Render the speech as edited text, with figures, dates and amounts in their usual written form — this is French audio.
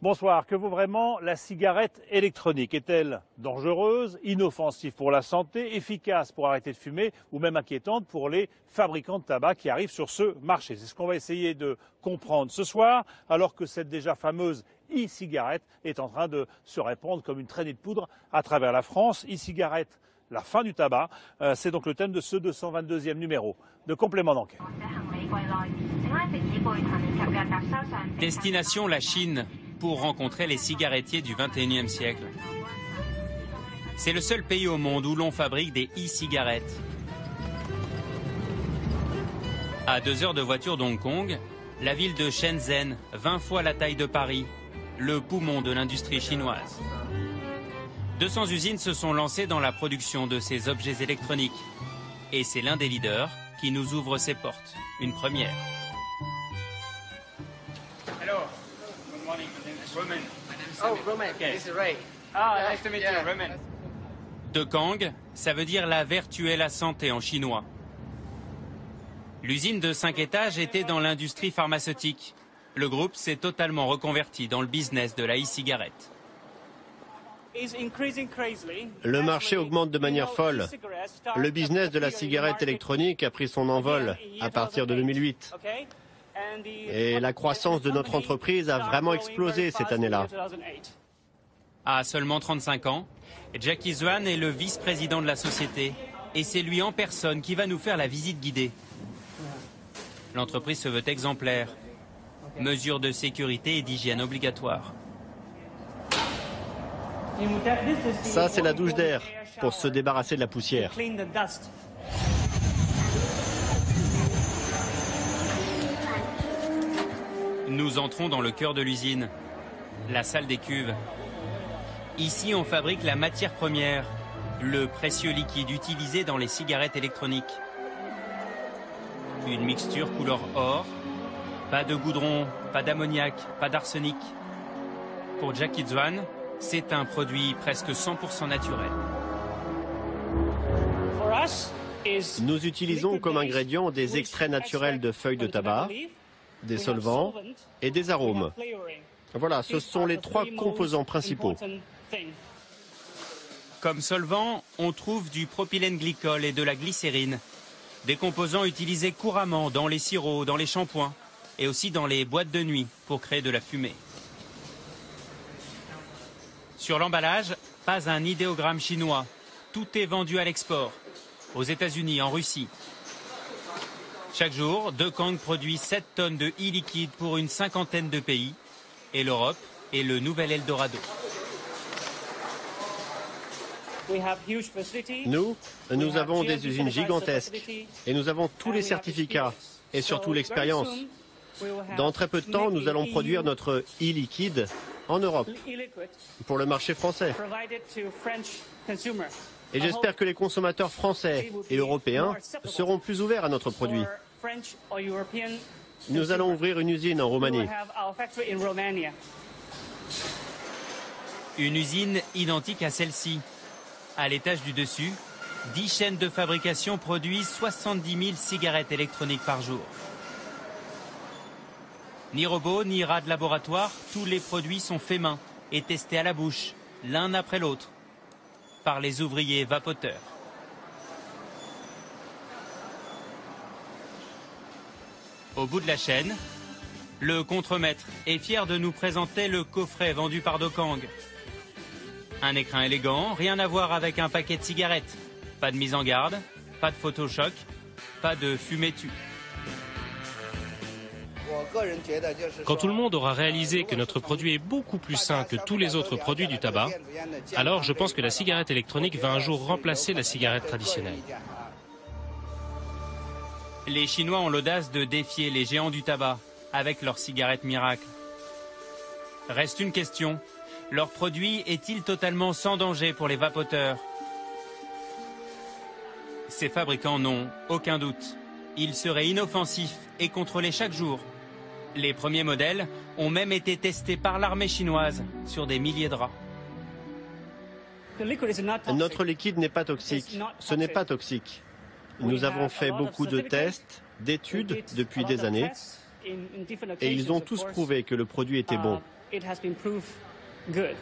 Bonsoir. Que vaut vraiment la cigarette électronique? Est-elle dangereuse, inoffensive pour la santé, efficace pour arrêter de fumer ou même inquiétante pour les fabricants de tabac qui arrivent sur ce marché? C'est ce qu'on va essayer de comprendre ce soir, alors que cette déjà fameuse e-cigarette est en train de se répandre comme une traînée de poudre à travers la France. E-cigarette, la fin du tabac, c'est donc le thème de ce 222e numéro de Complément d'enquête. Destination la Chine pour rencontrer les cigarettiers du 21e siècle. C'est le seul pays au monde où l'on fabrique des e-cigarettes. À 2 heures de voiture d'Hong Kong, la ville de Shenzhen, 20 fois la taille de Paris, le poumon de l'industrie chinoise. 200 usines se sont lancées dans la production de ces objets électroniques. Et c'est l'un des leaders qui nous ouvre ses portes. Une première. Hello. Good morning. My name is Roman. Oh, Roman. Okay. This is Ray. Ah, nice to meet you, Roman. De Kang, ça veut dire la vertu et la santé en chinois. L'usine de 5 étages était dans l'industrie pharmaceutique. Le groupe s'est totalement reconverti dans le business de la e-cigarette. Le marché augmente de manière folle. Le business de la cigarette électronique a pris son envol à partir de 2008. Et la croissance de notre entreprise a vraiment explosé cette année-là. À seulement 35 ans, Jackie Zhuan est le vice-président de la société. Et c'est lui en personne qui va nous faire la visite guidée. L'entreprise se veut exemplaire. Mesures de sécurité et d'hygiène obligatoires. Ça, c'est la douche d'air pour se débarrasser de la poussière. Nous entrons dans le cœur de l'usine, la salle des cuves. Ici, on fabrique la matière première, le précieux liquide utilisé dans les cigarettes électroniques. Une mixture couleur or, pas de goudron, pas d'ammoniac, pas d'arsenic. Pour Jackie Zhuan, c'est un produit presque 100% naturel. Nous utilisons comme ingrédients des extraits naturels de feuilles de tabac, des solvants et des arômes. Voilà, ce sont les 3 composants principaux. Comme solvant, on trouve du propylène glycol et de la glycérine, des composants utilisés couramment dans les sirops, dans les shampoings et aussi dans les boîtes de nuit pour créer de la fumée. Sur l'emballage, pas un idéogramme chinois. Tout est vendu à l'export, aux États-Unis, en Russie. Chaque jour, De Kang produit 7 tonnes de e-liquide pour une 50aine de pays. Et l'Europe est le nouvel Eldorado. Nous avons des usines gigantesques et nous avons tous les certificats et surtout l'expérience. Dans très peu de temps, nous allons produire notre e-liquide en Europe pour le marché français. Et j'espère que les consommateurs français et européens seront plus ouverts à notre produit. Nous allons ouvrir une usine en Roumanie. Une usine identique à celle-ci. À l'étage du dessus, 10 chaînes de fabrication produisent 70 000 cigarettes électroniques par jour. Ni robot, ni rat de laboratoire, tous les produits sont faits main et testés à la bouche, l'un après l'autre, par les ouvriers vapoteurs. Au bout de la chaîne, le contremaître est fier de nous présenter le coffret vendu par De Kang. Un écrin élégant, rien à voir avec un paquet de cigarettes. Pas de mise en garde, pas de photochoc, pas de fumée tue. Quand tout le monde aura réalisé que notre produit est beaucoup plus sain que tous les autres produits du tabac, alors je pense que la cigarette électronique va un jour remplacer la cigarette traditionnelle. Les Chinois ont l'audace de défier les géants du tabac avec leurs cigarettes miracles. Reste une question, leur produit est-il totalement sans danger pour les vapoteurs? Ces fabricants n'ont aucun doute. Ils seraient inoffensifs et contrôlés chaque jour. Les premiers modèles ont même été testés par l'armée chinoise sur des milliers de rats. Notre liquide n'est pas toxique. Ce n'est pas toxique. Nous avons fait beaucoup de tests, d'études depuis des années, et ils ont tous prouvé que le produit était bon. it has been proved good.